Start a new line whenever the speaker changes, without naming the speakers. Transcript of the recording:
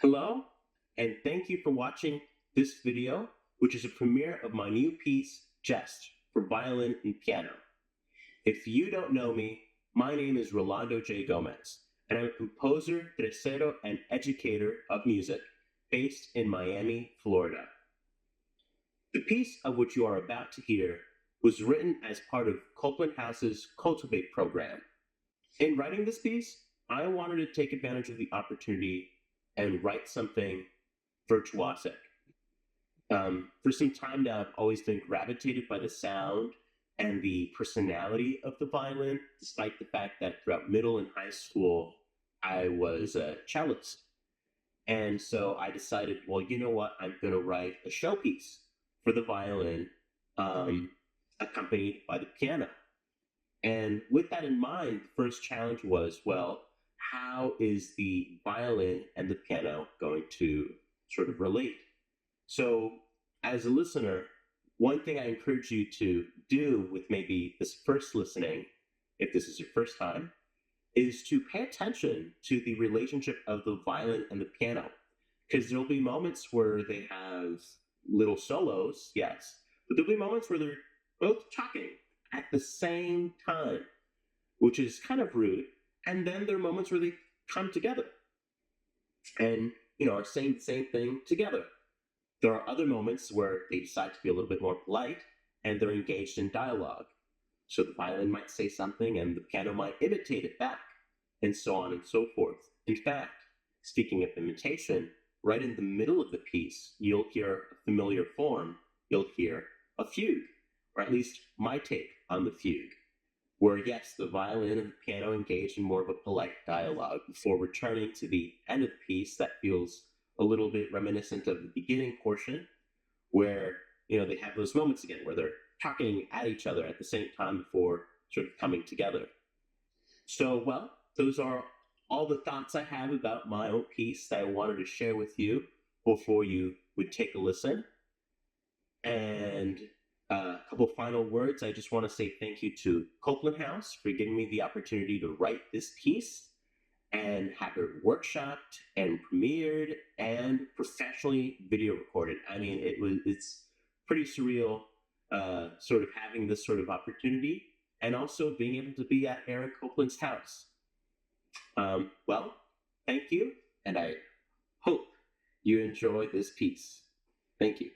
Hello, and thank you for watching this video, which is a premiere of my new piece, Jest, for violin and piano. If you don't know me, my name is Rolando J. Gómez, and I'm a composer, tercero, and educator of music based in Miami, Florida. The piece of which you are about to hear was written as part of Copland House's CULTIVATE program. In writing this piece, I wanted to take advantage of the opportunity and write something virtuosic. For some time now, I've always been gravitated by the sound and the personality of the violin, despite the fact that throughout middle and high school, I was a cellist. And so I decided, well, you know what? I'm going to write a showpiece for the violin, accompanied by the piano. And with that in mind, the first challenge was, well, how is the violin and the piano going to sort of relate? So as a listener, one thing I encourage you to do with maybe this first listening, if this is your first time, is to pay attention to the relationship of the violin and the piano. Because there'll be moments where they have little solos, yes, but there'll be moments where they're both talking at the same time, which is kind of rude. And then there are moments where they come together and, are saying the same thing together. There are other moments where they decide to be a little bit more polite and they're engaged in dialogue. So the violin might say something and the piano might imitate it back, and so on and so forth. In fact, speaking of imitation, right in the middle of the piece, you'll hear a familiar form. You'll hear a fugue, or at least my take on the fugue, where, yes, the violin and the piano engage in more of a polite dialogue before returning to the end of the piece that feels a little bit reminiscent of the beginning portion, where, they have those moments again where they're talking at each other at the same time before sort of coming together. So, well, those are all the thoughts I have about my own piece that I wanted to share with you before you would take a listen. And a couple final words. I just want to say thank you to Copland House for giving me the opportunity to write this piece and have it workshopped and premiered and professionally video recorded. I mean, it's pretty surreal sort of having this sort of opportunity and also being able to be at Eric Copland's house. Well, thank you, and I hope you enjoy this piece. Thank you.